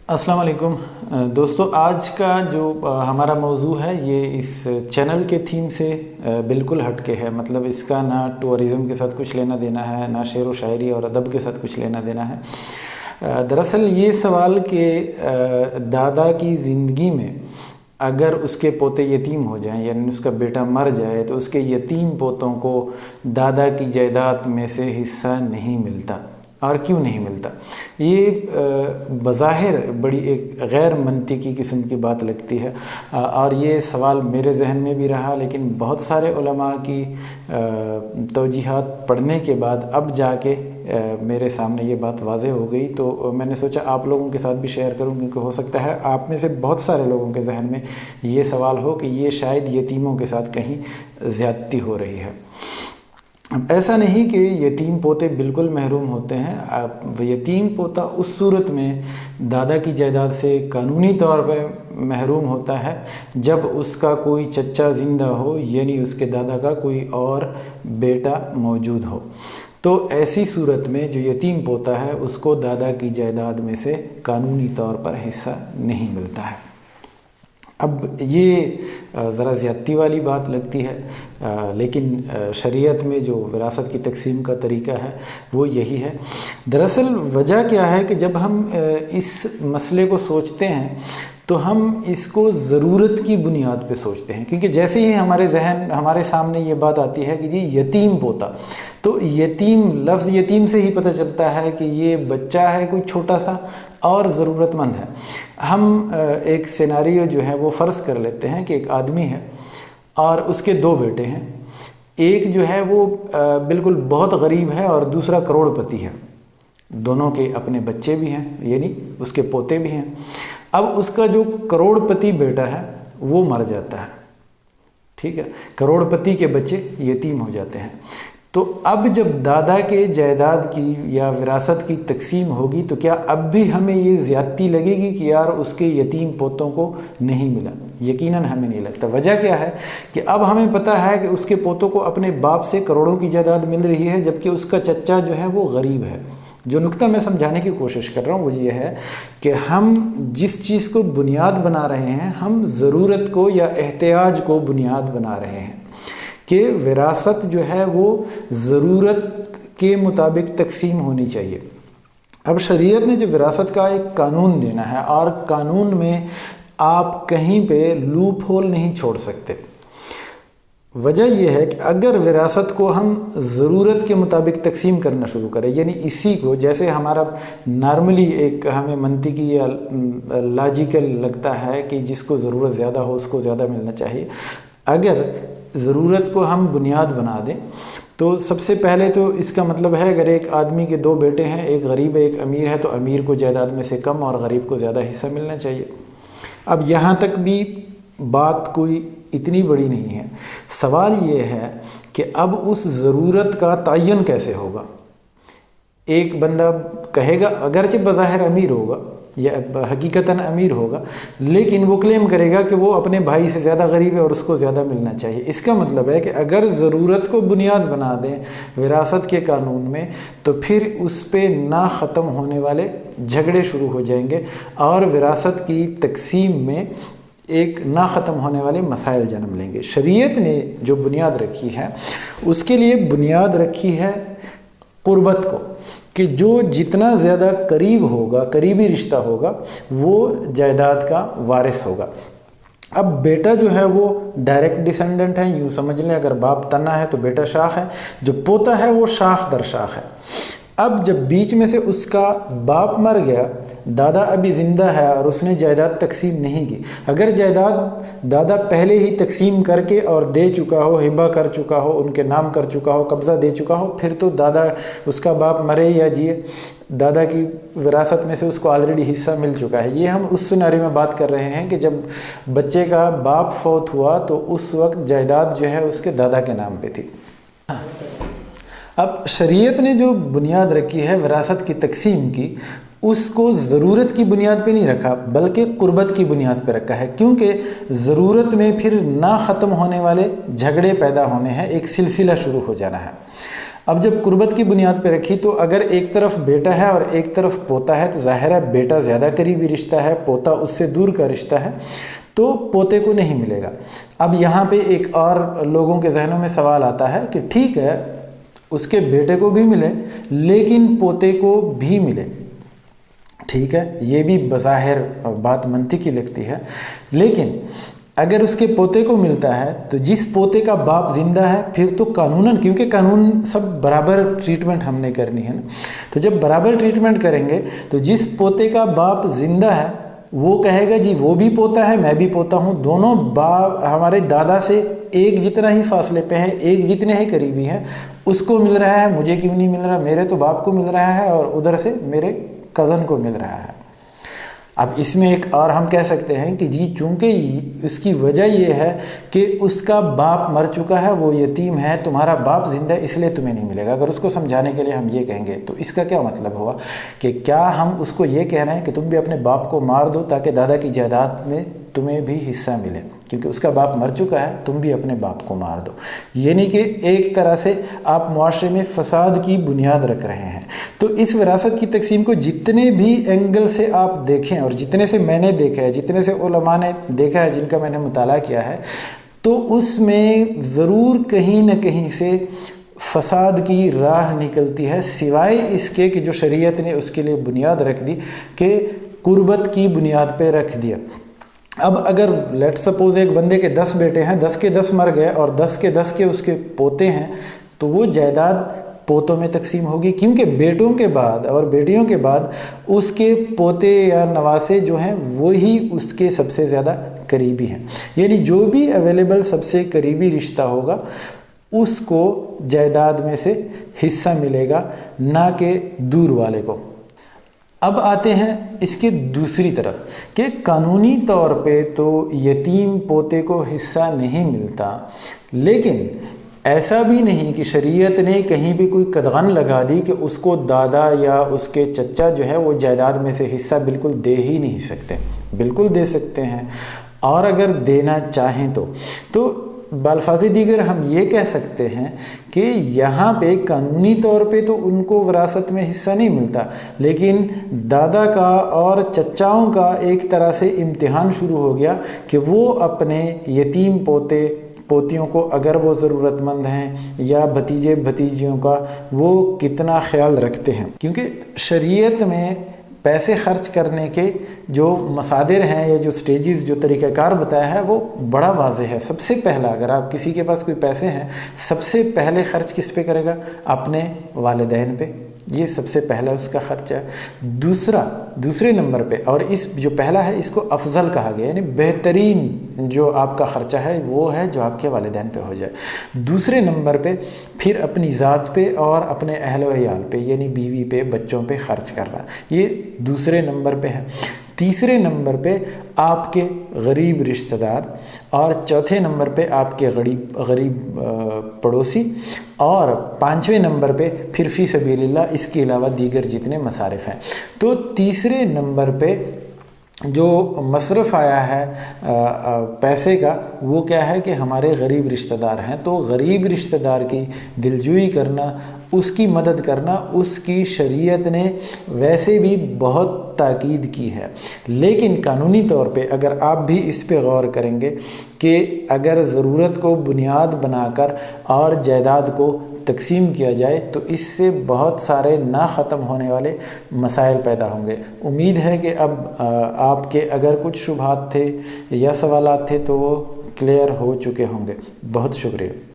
السلام علیکم دوستو، آج کا جو ہمارا موضوع ہے یہ اس چینل کے تھیم سے بالکل ہٹ کے ہے. مطلب اس کا نہ ٹورزم کے ساتھ کچھ لینا دینا ہے، نہ شعر و شاعری اور ادب کے ساتھ کچھ لینا دینا ہے. دراصل یہ سوال کہ دادا کی زندگی میں اگر اس کے پوتے یتیم ہو جائیں، یعنی اس کا بیٹا مر جائے، تو اس کے یتیم پوتوں کو دادا کی جائیداد میں سے حصہ نہیں ملتا. اور کیوں نہیں ملتا؟ یہ بظاہر بڑی ایک غیر منطقی قسم کی بات لگتی ہے، اور یہ سوال میرے ذہن میں بھی رہا، لیکن بہت سارے علماء کی توجیحات پڑھنے کے بعد اب جا کے میرے سامنے یہ بات واضح ہو گئی. تو میں نے سوچا آپ لوگوں کے ساتھ بھی شیئر کروں، کیونکہ ہو سکتا ہے آپ میں سے بہت سارے لوگوں کے ذہن میں یہ سوال ہو کہ یہ شاید یتیموں کے ساتھ کہیں زیادتی ہو رہی ہے. اب ایسا نہیں کہ یتیم پوتے بالکل محروم ہوتے ہیں. یتیم پوتا اس صورت میں دادا کی جائیداد سے قانونی طور پر محروم ہوتا ہے جب اس کا کوئی چچا زندہ ہو، یعنی اس کے دادا کا کوئی اور بیٹا موجود ہو. تو ایسی صورت میں جو یتیم پوتا ہے اس کو دادا کی جائیداد میں سے قانونی طور پر حصہ نہیں ملتا ہے. اب یہ ذرا زیادتی والی بات لگتی ہے، لیکن شریعت میں جو وراثت کی تقسیم کا طریقہ ہے وہ یہی ہے. دراصل وجہ کیا ہے کہ جب ہم اس مسئلے کو سوچتے ہیں تو ہم اس کو ضرورت کی بنیاد پہ سوچتے ہیں، کیونکہ جیسے ہی ہمارے سامنے یہ بات آتی ہے کہ جی یتیم پوتا، تو یتیم، لفظ یتیم سے ہی پتہ چلتا ہے کہ یہ بچہ ہے کوئی چھوٹا سا اور ضرورت مند ہے. ہم ایک سیناریو جو ہے وہ فرض کر لیتے ہیں کہ ایک آدمی ہے اور اس کے دو بیٹے ہیں. ایک جو ہے وہ بالکل بہت غریب ہے اور دوسرا کروڑ پتی ہے. دونوں کے اپنے بچے بھی ہیں، یعنی اس کے پوتے بھی ہیں. اب اس کا جو کروڑ پتی بیٹا ہے وہ مر جاتا ہے، ٹھیک ہے، کروڑ پتی کے بچے یتیم ہو جاتے ہیں. تو اب جب دادا کے جائیداد کی یا وراثت کی تقسیم ہوگی تو کیا اب بھی ہمیں یہ زیادتی لگے گی کہ یار اس کے یتیم پوتوں کو نہیں ملا؟ یقیناً ہمیں نہیں لگتا. وجہ کیا ہے کہ اب ہمیں پتہ ہے کہ اس کے پوتوں کو اپنے باپ سے کروڑوں کی جائیداد مل رہی ہے، جبکہ اس کا چچا جو ہے وہ غریب ہے. جو نقطہ میں سمجھانے کی کوشش کر رہا ہوں وہ یہ ہے کہ ہم جس چیز کو بنیاد بنا رہے ہیں، ہم ضرورت کو یا احتیاج کو بنیاد بنا رہے ہیں کہ وراثت جو ہے وہ ضرورت کے مطابق تقسیم ہونی چاہیے. اب شریعت نے جو وراثت کا ایک قانون دینا ہے، اور قانون میں آپ کہیں پہ لوپ ہول نہیں چھوڑ سکتے. وجہ یہ ہے کہ اگر وراثت کو ہم ضرورت کے مطابق تقسیم کرنا شروع کریں، یعنی اسی کو جیسے ہمارا نارملی ایک ہمیں منطقی یا لاجیکل لگتا ہے کہ جس کو ضرورت زیادہ ہو اس کو زیادہ ملنا چاہیے، اگر ضرورت کو ہم بنیاد بنا دیں تو سب سے پہلے تو اس کا مطلب ہے اگر ایک آدمی کے دو بیٹے ہیں، ایک غریب ہے ایک امیر ہے، تو امیر کو جائیداد میں سے کم اور غریب کو زیادہ حصہ ملنا چاہیے. اب یہاں تک بھی بات کوئی اتنی بڑی نہیں ہے. سوال یہ ہے کہ اب اس ضرورت کا تعین کیسے ہوگا؟ ایک بندہ کہے گا، اگرچہ بظاہر امیر ہوگا یا حقیقتاً امیر ہوگا، لیکن وہ کلیم کرے گا کہ وہ اپنے بھائی سے زیادہ غریب ہے اور اس کو زیادہ ملنا چاہیے. اس کا مطلب ہے کہ اگر ضرورت کو بنیاد بنا دیں وراثت کے قانون میں تو پھر اس پہ نہ ختم ہونے والے جھگڑے شروع ہو جائیں گے، اور وراثت کی تقسیم میں ایک نہ ختم ہونے والے مسائل جنم لیں گے. شریعت نے جو بنیاد رکھی ہے اس کے لیے بنیاد رکھی ہے قربت کو، کہ جو جتنا زیادہ قریب ہوگا، قریبی رشتہ ہوگا، وہ جائیداد کا وارث ہوگا. اب بیٹا جو ہے وہ ڈائریکٹ ڈیسینڈنٹ ہے، یوں سمجھ لیں اگر باپ تنا ہے تو بیٹا شاخ ہے، جو پوتا ہے وہ شاخ در شاخ ہے. اب جب بیچ میں سے اس کا باپ مر گیا، دادا ابھی زندہ ہے اور اس نے جائیداد تقسیم نہیں کی. اگر جائیداد دادا پہلے ہی تقسیم کر کے اور دے چکا ہو، ہبہ کر چکا ہو، ان کے نام کر چکا ہو، قبضہ دے چکا ہو، پھر تو دادا، اس کا باپ مرے یا جیے، دادا کی وراثت میں سے اس کو آلریڈی حصہ مل چکا ہے. یہ ہم اس سیناریو میں بات کر رہے ہیں کہ جب بچے کا باپ فوت ہوا تو اس وقت جائیداد جو ہے اس کے دادا کے نام پہ تھی. اب شریعت نے جو بنیاد رکھی ہے وراثت کی تقسیم کی، اس کو ضرورت کی بنیاد پہ نہیں رکھا بلکہ قربت کی بنیاد پہ رکھا ہے، کیونکہ ضرورت میں پھر نہ ختم ہونے والے جھگڑے پیدا ہونے ہیں، ایک سلسلہ شروع ہو جانا ہے. اب جب قربت کی بنیاد پہ رکھی تو اگر ایک طرف بیٹا ہے اور ایک طرف پوتا ہے تو ظاہر ہے بیٹا زیادہ قریبی رشتہ ہے، پوتا اس سے دور کا رشتہ ہے، تو پوتے کو نہیں ملے گا۔ اب یہاں پہ ایک اور لوگوں کے ذہنوں میں سوال آتا ہے کہ ٹھیک ہے اس کے بیٹے کو بھی ملے لیکن پوتے کو بھی ملے، ٹھیک ہے یہ بھی بظاہر بات منطقی لگتی ہے، لیکن اگر اس کے پوتے کو ملتا ہے تو جس پوتے کا باپ زندہ ہے پھر تو قانوناً، کیونکہ قانون سب برابر ٹریٹمنٹ ہم نے کرنی ہے نا، تو جب برابر ٹریٹمنٹ کریں گے تو جس پوتے کا باپ زندہ ہے وہ کہے گا جی وہ بھی پوتا ہے میں بھی پوتا ہوں، دونوں باپ ہمارے دادا سے ایک جتنا ہی فاصلے پہ ہیں، ایک جتنے ہی قریبی ہیں، اس کو مل رہا ہے مجھے کیوں نہیں مل رہا، میرے تو باپ کو مل رہا ہے اور ادھر سے میرے کزن کو مل رہا ہے۔ اب اس میں ایک اور ہم کہہ سکتے ہیں کہ جی چونکہ اس کی وجہ یہ ہے کہ اس کا باپ مر چکا ہے، وہ یتیم ہے، تمہارا باپ زندہ ہے اس لیے تمہیں نہیں ملے گا۔ اگر اس کو سمجھانے کے لیے ہم یہ کہیں گے تو اس کا کیا مطلب ہوا کہ کیا ہم اس کو یہ کہہ رہے ہیں کہ تم بھی اپنے باپ کو مار دو تاکہ دادا کی جائیداد میں تمہیں بھی حصہ ملے، کیونکہ اس کا باپ مر چکا ہے تم بھی اپنے باپ کو مار دو، یعنی کہ ایک طرح سے آپ معاشرے میں فساد کی بنیاد رکھ رہے ہیں۔ تو اس وراثت کی تقسیم کو جتنے بھی اینگل سے آپ دیکھیں اور جتنے سے میں نے دیکھا ہے، جتنے سے علماء نے دیکھا ہے، جن کا میں نے مطالعہ کیا ہے، تو اس میں ضرور کہیں نہ کہیں سے فساد کی راہ نکلتی ہے، سوائے اس کے کہ جو شریعت نے اس کے لیے بنیاد رکھ دی کہ قربت کی بنیاد پہ رکھ دیا۔ اب اگر لیٹ سپوز ایک بندے کے 10 بیٹے ہیں، 10 کے 10 مر گئے اور 10 کے 10 کے اس کے پوتے ہیں، تو وہ جائیداد پوتوں میں تقسیم ہوگی، کیونکہ بیٹوں کے بعد اور بیٹیوں کے بعد اس کے پوتے یا نواسے جو ہیں وہی اس کے سب سے زیادہ قریبی ہیں، یعنی جو بھی اویلیبل سب سے قریبی رشتہ ہوگا اس کو جائیداد میں سے حصہ ملے گا، نہ کہ دور والے کو۔ اب آتے ہیں اس کے دوسری طرف کہ قانونی طور پہ تو یتیم پوتے کو حصہ نہیں ملتا، لیکن ایسا بھی نہیں کہ شریعت نے کہیں بھی کوئی قدغن لگا دی کہ اس کو دادا یا اس کے چچا جو ہے وہ جائیداد میں سے حصہ بالکل دے ہی نہیں سکتے، بالکل دے سکتے ہیں، اور اگر دینا چاہیں تو بالفاظ دیگر ہم یہ کہہ سکتے ہیں کہ یہاں پہ قانونی طور پہ تو ان کو وراثت میں حصہ نہیں ملتا، لیکن دادا کا اور چچاؤں کا ایک طرح سے امتحان شروع ہو گیا کہ وہ اپنے یتیم پوتے پوتیوں کو اگر وہ ضرورت مند ہیں یا بھتیجے بھتیجیوں کا وہ کتنا خیال رکھتے ہیں، کیونکہ شریعت میں پیسے خرچ کرنے کے جو مصادر ہیں یا جو سٹیجز جو طریقہ کار بتایا ہے وہ بڑا واضح ہے۔ سب سے پہلا اگر آپ کسی کے پاس کوئی پیسے ہیں، سب سے پہلے خرچ کس پہ کرے گا؟ اپنے والدین پہ، یہ سب سے پہلا اس کا خرچ ہے۔ دوسرے نمبر پہ، اور اس جو پہلا ہے اس کو افضل کہا گیا، یعنی بہترین جو آپ کا خرچہ ہے وہ ہے جو آپ کے والدین پہ ہو جائے۔ دوسرے نمبر پہ پھر اپنی ذات پہ اور اپنے اہل و عیال پہ، یعنی بیوی پہ، بچوں پہ خرچ کرنا، یہ دوسرے نمبر پہ ہے۔ تیسرے نمبر پہ آپ کے غریب رشتہ دار، اور چوتھے نمبر پہ آپ کے غریب پڑوسی، اور پانچویں نمبر پہ پھر فی سبیل اللہ، اس کے علاوہ دیگر جتنے مصارف ہیں۔ تو تیسرے نمبر پہ جو مصرف آیا ہے پیسے کا وہ کیا ہے کہ ہمارے غریب رشتہ دار ہیں، تو غریب رشتہ دار کی دلجوئی کرنا، اس کی مدد کرنا، اس کی شریعت نے ویسے بھی بہت تاکید کی ہے، لیکن قانونی طور پہ اگر آپ بھی اس پہ غور کریں گے کہ اگر ضرورت کو بنیاد بنا کر اور جائیداد کو تقسیم کیا جائے تو اس سے بہت سارے نہ ختم ہونے والے مسائل پیدا ہوں گے۔ امید ہے کہ اب آپ کے اگر کچھ شبہات تھے یا سوالات تھے تو وہ کلیئر ہو چکے ہوں گے۔ بہت شکریہ۔